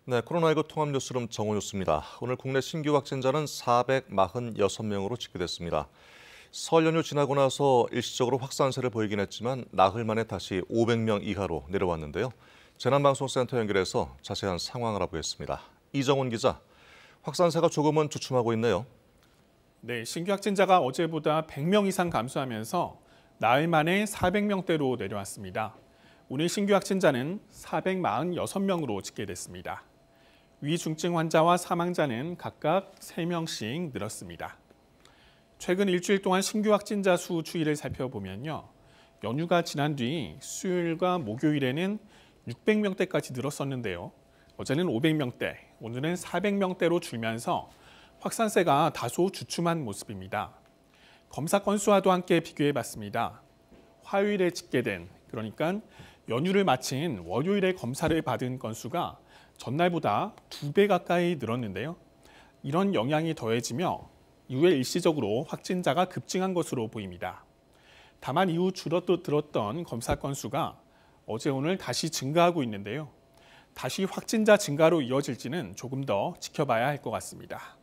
네, 코로나19 통합 뉴스룸 정호 뉴스입니다. 오늘 국내 신규 확진자는 446명으로 집계됐습니다. 설 연휴 지나고 나서 일시적으로 확산세를 보이긴 했지만 나흘 만에 다시 500명 이하로 내려왔는데요. 재난방송센터 연결해서 자세한 상황을 알아보겠습니다. 이정훈 기자, 확산세가 조금은 주춤하고 있네요. 네, 신규 확진자가 어제보다 100명 이상 감소하면서 나흘 만에 400명대로 내려왔습니다. 오늘 신규 확진자는 446명으로 집계됐습니다. 위중증 환자와 사망자는 각각 3명씩 늘었습니다. 최근 일주일 동안 신규 확진자 수 추이를 살펴보면요. 연휴가 지난 뒤 수요일과 목요일에는 600명대까지 늘었었는데요. 어제는 500명대, 오늘은 400명대로 줄면서 확산세가 다소 주춤한 모습입니다. 검사 건수와도 함께 비교해봤습니다. 화요일에 집계된, 그러니까 연휴를 마친 월요일에 검사를 받은 건수가 전날보다 2배 가까이 늘었는데요. 이런 영향이 더해지며 이후에 일시적으로 확진자가 급증한 것으로 보입니다. 다만 이후 줄어들었던 검사 건수가 어제 오늘 다시 증가하고 있는데요. 다시 확진자 증가로 이어질지는 조금 더 지켜봐야 할 것 같습니다.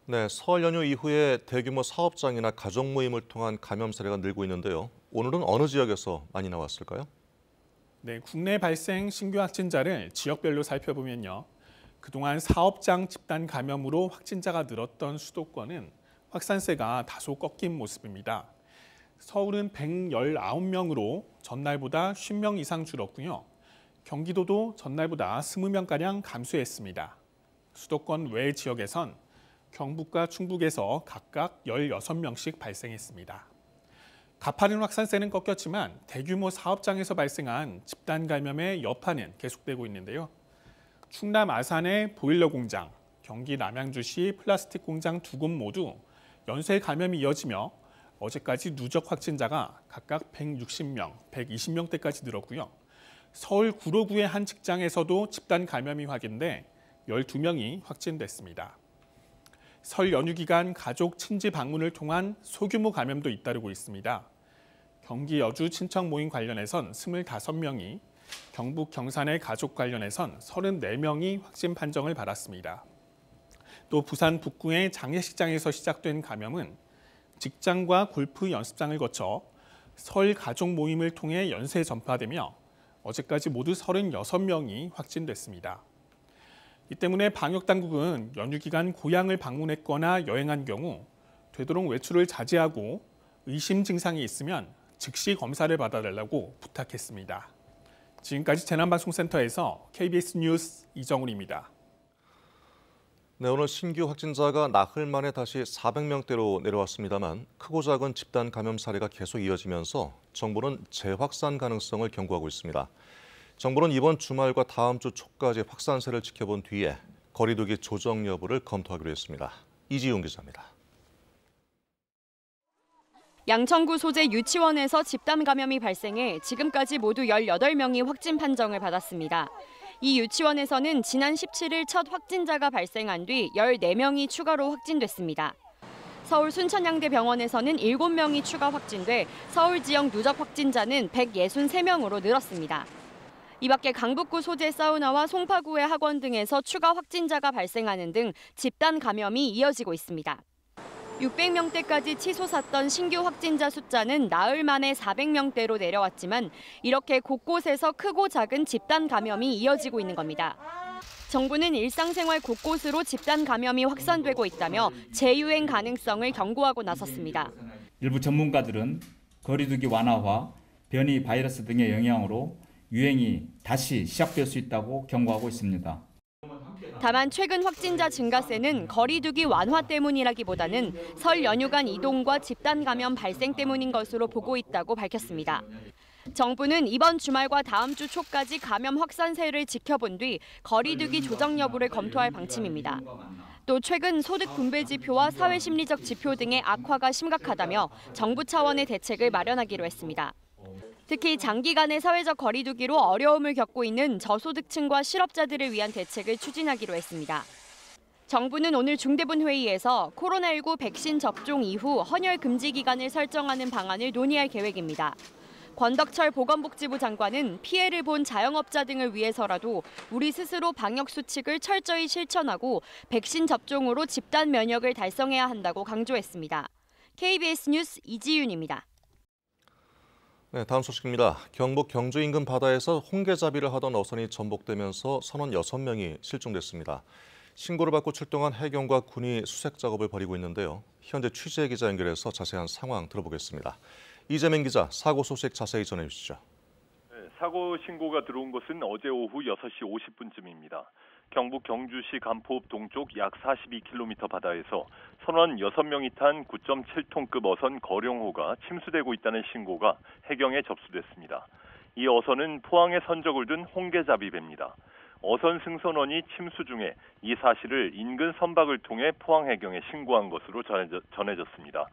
네, 설 연휴 이후에 대규모 사업장이나 가족 모임을 통한 감염 사례가 늘고 있는데요. 오늘은 어느 지역에서 많이 나왔을까요? 네, 국내 발생 신규 확진자를 지역별로 살펴보면요. 그동안 사업장 집단 감염으로 확진자가 늘었던 수도권은 확산세가 다소 꺾인 모습입니다. 서울은 119명으로 전날보다 50명 이상 줄었고요. 경기도도 전날보다 20명가량 감소했습니다. 수도권 외 지역에선 경북과 충북에서 각각 16명씩 발생했습니다. 가파른 확산세는 꺾였지만 대규모 사업장에서 발생한 집단 감염의 여파는 계속되고 있는데요. 충남 아산의 보일러 공장, 경기 남양주시 플라스틱 공장 2곳 모두 연쇄 감염이 이어지며 어제까지 누적 확진자가 각각 160명, 120명대까지 늘었고요. 서울 구로구의 한 직장에서도 집단 감염이 확인돼 12명이 확진됐습니다. 설 연휴 기간 가족 친지 방문을 통한 소규모 감염도 잇따르고 있습니다. 경기 여주 친척 모임 관련해선 25명이, 경북 경산의 가족 관련해선 34명이 확진 판정을 받았습니다. 또 부산 북구의 장례식장에서 시작된 감염은 직장과 골프 연습장을 거쳐 설 가족 모임을 통해 연쇄 전파되며 어제까지 모두 36명이 확진됐습니다. 이 때문에 방역당국은 연휴 기간 고향을 방문했거나 여행한 경우 되도록 외출을 자제하고 의심 증상이 있으면 즉시 검사를 받아달라고 부탁했습니다. 지금까지 재난방송센터에서 KBS 뉴스 이정훈입니다. 네, 오늘 신규 확진자가 나흘 만에 다시 400명대로 내려왔습니다만 크고 작은 집단 감염 사례가 계속 이어지면서 정부는 재확산 가능성을 경고하고 있습니다. 정부는 이번 주말과 다음 주 초까지 확산세를 지켜본 뒤에 거리두기 조정 여부를 검토하기로 했습니다. 이지훈 기자입니다. 양천구 소재 유치원에서 집단 감염이 발생해 지금까지 모두 18명이 확진 판정을 받았습니다. 이 유치원에서는 지난 17일 첫 확진자가 발생한 뒤 14명이 추가로 확진됐습니다. 서울 순천향대병원에서는 7명이 추가 확진돼 서울 지역 누적 확진자는 163명으로 늘었습니다. 이 밖에 강북구 소재 사우나와 송파구의 학원 등에서 추가 확진자가 발생하는 등 집단 감염이 이어지고 있습니다. 600명대까지 치솟았던 신규 확진자 숫자는 나흘 만에 400명대로 내려왔지만 이렇게 곳곳에서 크고 작은 집단 감염이 이어지고 있는 겁니다. 정부는 일상생활 곳곳으로 집단 감염이 확산되고 있다며 재유행 가능성을 경고하고 나섰습니다. 일부 전문가들은 거리두기 완화와 변이 바이러스 등의 영향으로 유행이 다시 시작될 수 있다고 경고하고 있습니다. 다만 최근 확진자 증가세는 거리두기 완화 때문이라기보다는 설 연휴간 이동과 집단 감염 발생 때문인 것으로 보고 있다고 밝혔습니다. 정부는 이번 주말과 다음 주 초까지 감염 확산세를 지켜본 뒤 거리두기 조정 여부를 검토할 방침입니다. 또 최근 소득 분배 지표와 사회심리적 지표 등의 악화가 심각하다며 정부 차원의 대책을 마련하기로 했습니다. 특히 장기간의 사회적 거리두기로 어려움을 겪고 있는 저소득층과 실업자들을 위한 대책을 추진하기로 했습니다. 정부는 오늘 중대본 회의에서 코로나19 백신 접종 이후 헌혈 금지 기간을 설정하는 방안을 논의할 계획입니다. 권덕철 보건복지부 장관은 피해를 본 자영업자 등을 위해서라도 우리 스스로 방역 수칙을 철저히 실천하고 백신 접종으로 집단 면역을 달성해야 한다고 강조했습니다. KBS 뉴스 이지윤입니다. 네, 다음 소식입니다. 경북 경주 인근 바다에서 홍게잡이를 하던 어선이 전복되면서 선원 6명이 실종됐습니다. 신고를 받고 출동한 해경과 군이 수색 작업을 벌이고 있는데요. 현재 취재 기자 연결해서 자세한 상황 들어보겠습니다. 이재민 기자, 사고 소식 자세히 전해주시죠. 네, 사고 신고가 들어온 것은 어제 오후 6시 50분쯤입니다. 경북 경주시 간포읍 동쪽 약 42km 바다에서 선원 6명이 탄 9.7톤급 어선 거룡호가 침수되고 있다는 신고가 해경에 접수됐습니다. 이 어선은 포항에 선적을 둔 홍게잡이배입니다. 어선 승선원이 침수 중에 이 사실을 인근 선박을 통해 포항해경에 신고한 것으로 전해졌습니다.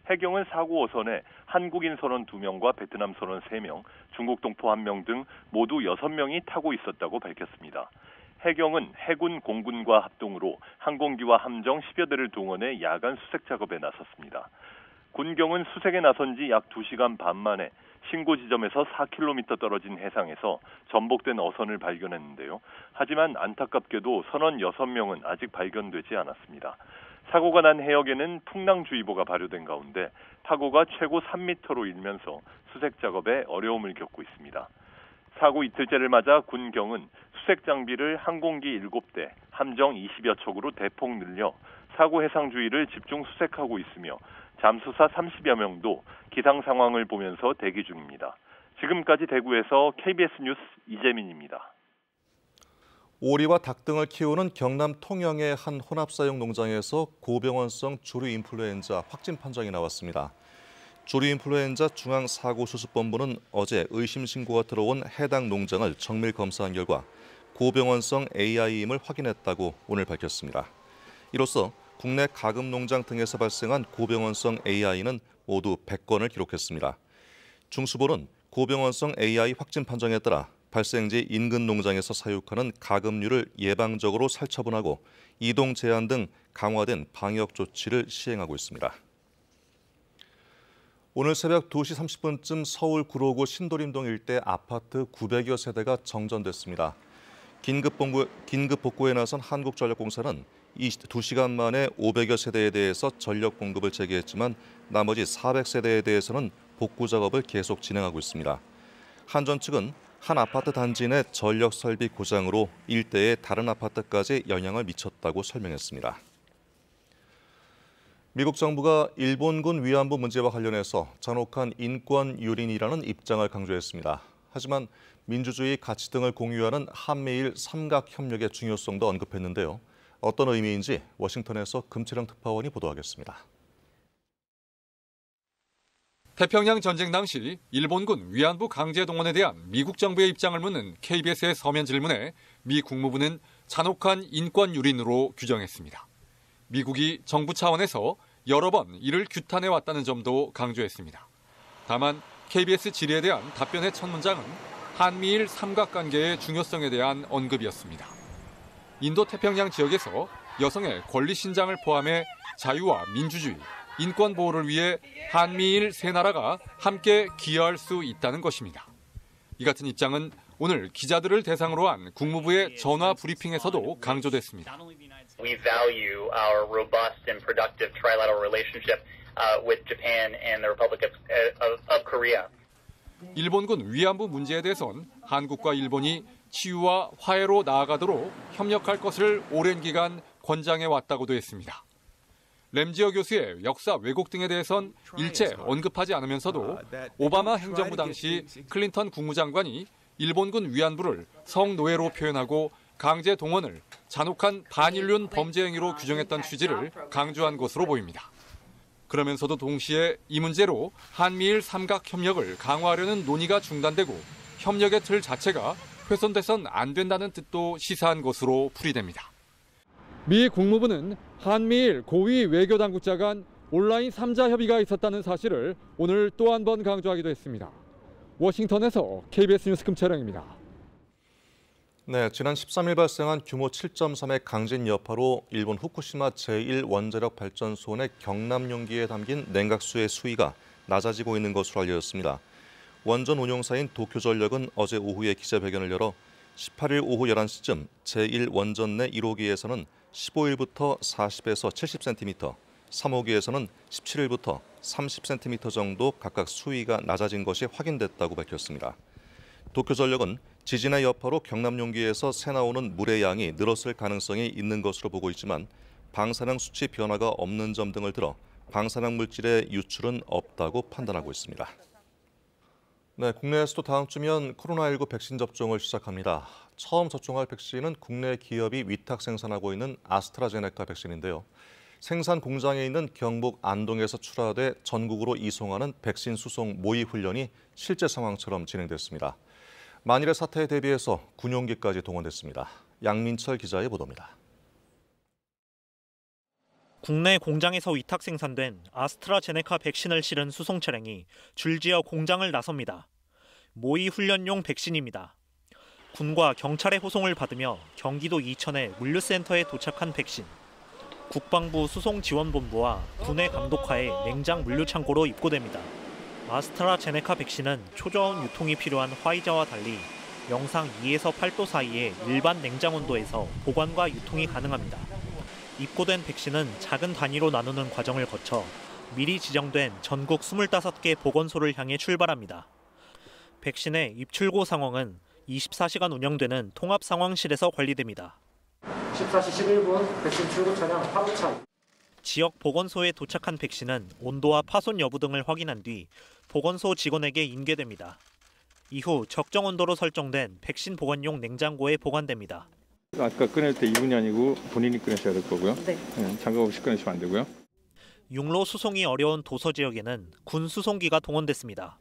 해경은 사고 어선에 한국인 선원 2명과 베트남 선원 3명, 중국 동포 1명 등 모두 6명이 타고 있었다고 밝혔습니다. 해경은 해군 공군과 합동으로 항공기와 함정 10여 대를 동원해 야간 수색 작업에 나섰습니다. 군경은 수색에 나선 지 약 2시간 반 만에 신고 지점에서 4km 떨어진 해상에서 전복된 어선을 발견했는데요. 하지만 안타깝게도 선원 6명은 아직 발견되지 않았습니다. 사고가 난 해역에는 풍랑주의보가 발효된 가운데 파고가 최고 3m로 일면서 수색 작업에 어려움을 겪고 있습니다. 사고 이틀째를 맞아 군경은 수색 장비를 항공기 7대, 함정 20여 척으로 대폭 늘려 사고 해상 주위를 집중 수색하고 있으며 잠수사 30여 명도 기상 상황을 보면서 대기 중입니다. 지금까지 대구에서 KBS 뉴스 이재민입니다. 오리와 닭 등을 키우는 경남 통영의 한 혼합사육 농장에서 고병원성 조류 인플루엔자 확진 판정이 나왔습니다. 조류 인플루엔자 중앙사고수습본부는 어제 의심 신고가 들어온 해당 농장을 정밀 검사한 결과 고병원성 AI임을 확인했다고 오늘 밝혔습니다. 이로써 국내 가금 농장 등에서 발생한 고병원성 AI는 모두 100건을 기록했습니다. 중수본은 고병원성 AI 확진 판정에 따라 발생지 인근 농장에서 사육하는 가금류를 예방적으로 살처분하고 이동 제한 등 강화된 방역 조치를 시행하고 있습니다. 오늘 새벽 2시 30분쯤 서울 구로구 신도림동 일대 아파트 900여 세대가 정전됐습니다. 긴급 복구에 나선 한국전력공사는 2시간 만에 500여 세대에 대해서 전력 공급을 재개했지만 나머지 400세대에 대해서는 복구 작업을 계속 진행하고 있습니다. 한전 측은 한 아파트 단지 내 전력 설비 고장으로 일대의 다른 아파트까지 영향을 미쳤다고 설명했습니다. 미국 정부가 일본군 위안부 문제와 관련해서 잔혹한 인권 유린이라는 입장을 강조했습니다. 하지만 민주주의 가치 등을 공유하는 한미일 삼각협력의 중요성도 언급했는데요. 어떤 의미인지 워싱턴에서 금채령 특파원이 보도하겠습니다. 태평양 전쟁 당시 일본군 위안부 강제 동원에 대한 미국 정부의 입장을 묻는 KBS의 서면 질문에 미 국무부는 잔혹한 인권 유린으로 규정했습니다. 미국이 정부 차원에서 여러 번 이를 규탄해 왔다는 점도 강조했습니다. 다만 KBS 질의에 대한 답변의 첫 문장은 한미일 삼각관계의 중요성에 대한 언급이었습니다. 인도태평양 지역에서 여성의 권리 신장을 포함해 자유와 민주주의, 인권 보호를 위해 한미일 세 나라가 함께 기여할 수 있다는 것입니다. 이 같은 입장은 오늘 기자들을 대상으로 한 국무부의 전화 브리핑에서도 강조됐습니다. We value our robust and productive trilateral relationship with Japan and the Republic of Korea. 일본군 위안부 문제에 대해선 한국과 일본이 치유와 화해로 나아가도록 협력할 것을 오랜 기간 권장해 왔다고도 했습니다. 램지어 교수의 역사 왜곡 등에 대해선 일체 언급하지 않으면서도 오바마 행정부 당시 클린턴 국무장관이 일본군 위안부를 성노예로 표현하고 강제 동원을 잔혹한 반인륜 범죄 행위로 규정했던 취지를 강조한 것으로 보입니다. 그러면서도 동시에 이 문제로 한미일 삼각협력을 강화하려는 논의가 중단되고 협력의 틀 자체가 훼손돼선 안 된다는 뜻도 시사한 것으로 풀이됩니다. 미 국무부는 한미일 고위 외교당국자 간 온라인 3자 협의가 있었다는 사실을 오늘 또 한 번 강조하기도 했습니다. 워싱턴에서 KBS 뉴스 금채령입니다. 네, 지난 13일 발생한 규모 7.3의 강진 여파로 일본 후쿠시마 제1원자력 발전소 내 경남 용기에 담긴 냉각수의 수위가 낮아지고 있는 것으로 알려졌습니다. 원전 운용사인 도쿄전력은 어제 오후에 기자회견을 열어 18일 오후 11시쯤 제1원전 내 1호기에서는 15일부터 40에서 70cm, 3호기에서는 17일부터 30cm 정도 각각 수위가 낮아진 것이 확인됐다고 밝혔습니다. 도쿄전력은 지진의 여파로 경남 용기에서 새 나오는 물의 양이 늘었을 가능성이 있는 것으로 보고 있지만 방사능 수치 변화가 없는 점 등을 들어 방사능 물질의 유출은 없다고 판단하고 있습니다. 네, 국내에서도 다음 주면 코로나19 백신 접종을 시작합니다. 처음 접종할 백신은 국내 기업이 위탁 생산하고 있는 아스트라제네카 백신인데요. 생산 공장에 있는 경북 안동에서 출하돼 전국으로 이송하는 백신 수송 모의 훈련이 실제 상황처럼 진행됐습니다. 만일의 사태에 대비해서 군용기까지 동원됐습니다. 양민철 기자의 보도입니다. 국내 공장에서 위탁 생산된 아스트라제네카 백신을 실은 수송 차량이 줄지어 공장을 나섭니다. 모의 훈련용 백신입니다. 군과 경찰의 호송을 받으며 경기도 이천의 물류센터에 도착한 백신. 국방부 수송지원본부와 군의 감독하에 냉장 물류창고로 입고됩니다. 아스트라제네카 백신은 초저온 유통이 필요한 화이자와 달리 영상 2에서 8도 사이의 일반 냉장 온도에서 보관과 유통이 가능합니다. 입고된 백신은 작은 단위로 나누는 과정을 거쳐 미리 지정된 전국 25개 보건소를 향해 출발합니다. 백신의 입출고 상황은 24시간 운영되는 통합상황실에서 관리됩니다. 14시 11분 백신 출고 차량 파부차. 지역 보건소에 도착한 백신은 온도와 파손 여부 등을 확인한 뒤 보건소 직원에게 인계됩니다. 이후 적정 온도로 설정된 백신 보관용 냉장고에 보관됩니다. 아까 꺼낼 때 이분이 아니고 본인이 꺼내셔야 될 거고요. 네. 장갑 없이 꺼내시면 안 되고요. 육로 수송이 어려운 도서 지역에는 군 수송기가 동원됐습니다.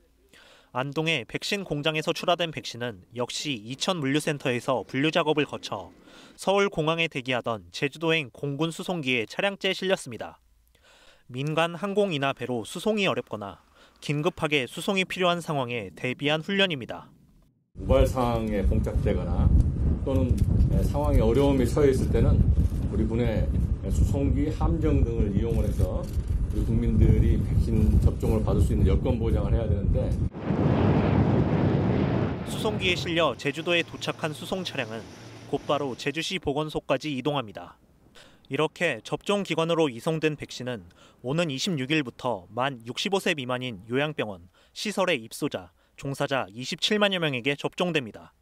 안동의 백신 공장에서 출하된 백신은 역시 이천 물류센터에서 분류 작업을 거쳐 서울 공항에 대기하던 제주도행 공군 수송기에 차량째에 실렸습니다. 민간 항공이나 배로 수송이 어렵거나 긴급하게 수송이 필요한 상황에 대비한 훈련입니다. 우발 상황에 봉착되거나 또는 상황에 어려움이 처해 있을 때는 우리 군의 수송기, 함정 등을 이용을 해서 우리 국민들이 백신 접종을 받을 수 있는 여건 보장을 해야 되는데 수송기에 실려 제주도에 도착한 수송 차량은 곧바로 제주시 보건소까지 이동합니다. 이렇게 접종기관으로 이송된 백신은 오는 26일부터 만 65세 미만인 요양병원, 시설의 입소자, 종사자 27만여 명에게 접종됩니다.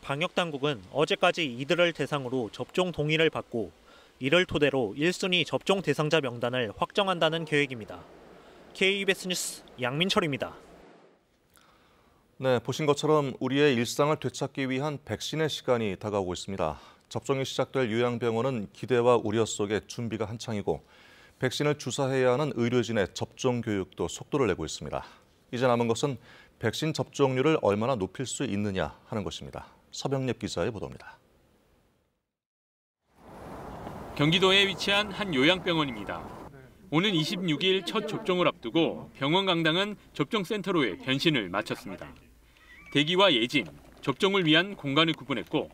방역당국은 어제까지 이들을 대상으로 접종 동의를 받고 이를 토대로 1순위 접종 대상자 명단을 확정한다는 계획입니다. KBS 뉴스 양민철입니다. 네, 보신 것처럼 우리의 일상을 되찾기 위한 백신의 시간이 다가오고 있습니다. 접종이 시작될 요양병원은 기대와 우려 속에 준비가 한창이고 백신을 주사해야 하는 의료진의 접종 교육도 속도를 내고 있습니다. 이제 남은 것은 백신 접종률을 얼마나 높일 수 있느냐 하는 것입니다. 서병립 기자의 보도입니다. 경기도에 위치한 한 요양병원입니다. 오는 26일 첫 접종을 앞두고 병원 강당은 접종센터로의 변신을 마쳤습니다. 대기와 예진, 접종을 위한 공간을 구분했고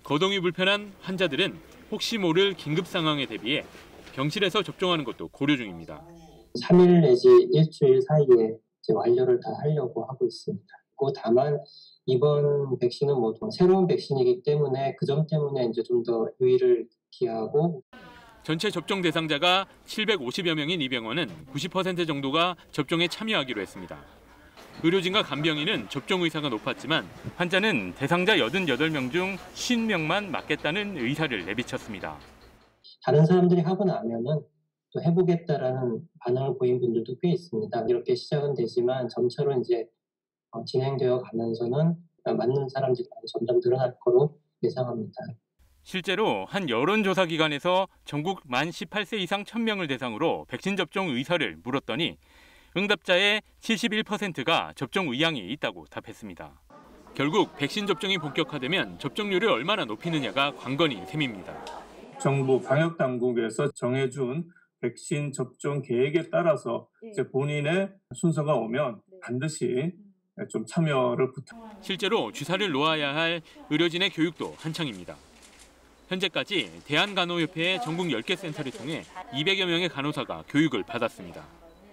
거동이 불편한 환자들은 혹시 모를 긴급 상황에 대비해 병실에서 접종하는 것도 고려 중입니다. 3일 내지 일주일 사이에 이제 완료를 다 하려고 하고 있습니다. 다만 이번 백신은 새로운 백신이기 때문에 그 점 때문에 이제 좀 더 유의를 기하고 전체 접종 대상자가 750여 명인 이 병원은 90% 정도가 접종에 참여하기로 했습니다. 의료진과 간병인은 접종 의사가 높았지만 환자는 대상자 88명 중 50명만 맞겠다는 의사를 내비쳤습니다. 다른 사람들이 하고 나면은 또 해보겠다라는 반응을 보인 분들도 꽤 있습니다. 이렇게 시작은 되지만 점차로 이제 진행되어 가면서는 맞는 사람들이 점점 늘어날 거로 예상합니다. 실제로 한 여론조사 기관에서 전국 만 18세 이상 1000명을 대상으로 백신 접종 의사를 물었더니 응답자의 71%가 접종 의향이 있다고 답했습니다. 결국 백신 접종이 본격화되면 접종률을 얼마나 높이느냐가 관건인 셈입니다. 정부 방역당국에서 정해준 백신 접종 계획에 따라서 이제 본인의 순서가 오면 반드시 좀 참여를 부탁. 실제로 주사를 놓아야 할 의료진의 교육도 한창입니다. 현재까지 대한간호협회의 전국 10개 센터를 통해 200여 명의 간호사가 교육을 받았습니다.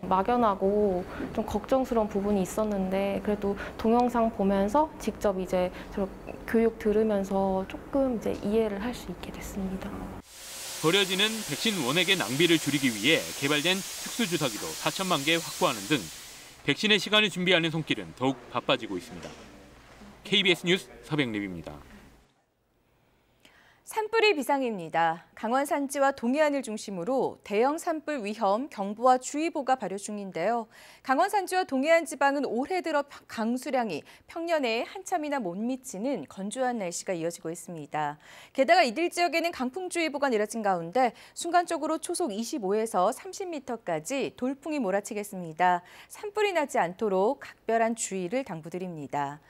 막연하고 좀 걱정스러운 부분이 있었는데 그래도 동영상 보면서 직접 이제 저 교육 들으면서 조금 이제 이해를 할 수 있게 됐습니다. 버려지는 백신 원액의 낭비를 줄이기 위해 개발된 특수주사기도 4천만 개 확보하는 등 백신의 시간을 준비하는 손길은 더욱 바빠지고 있습니다. KBS 뉴스 서백립입니다. 산불이 비상입니다. 강원 산지와 동해안을 중심으로 대형 산불 위험 경보와 주의보가 발효 중인데요. 강원 산지와 동해안 지방은 올해 들어 강수량이 평년에 한참이나 못 미치는 건조한 날씨가 이어지고 있습니다. 게다가 이들 지역에는 강풍주의보가 내려진 가운데 순간적으로 초속 25에서 30m까지 돌풍이 몰아치겠습니다. 산불이 나지 않도록 각별한 주의를 당부드립니다.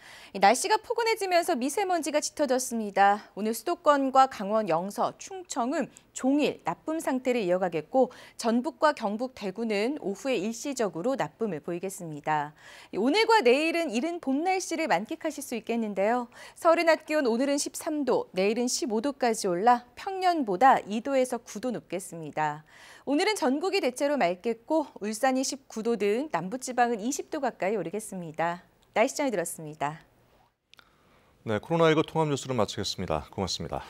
날씨가 포근해지면서 미세먼지가 짙어졌습니다. 오늘 수도권과 강원, 영서, 충청은 종일 나쁨 상태를 이어가겠고 전북과 경북, 대구는 오후에 일시적으로 나쁨을 보이겠습니다. 오늘과 내일은 이른 봄 날씨를 만끽하실 수 있겠는데요. 서울의 낮 기온 오늘은 13도, 내일은 15도까지 올라 평년보다 2도에서 9도 높겠습니다. 오늘은 전국이 대체로 맑겠고 울산이 19도 등 남부지방은 20도 가까이 오르겠습니다. 날씨 전해 드렸습니다. 네, 코로나19 통합 뉴스를 마치겠습니다. 고맙습니다.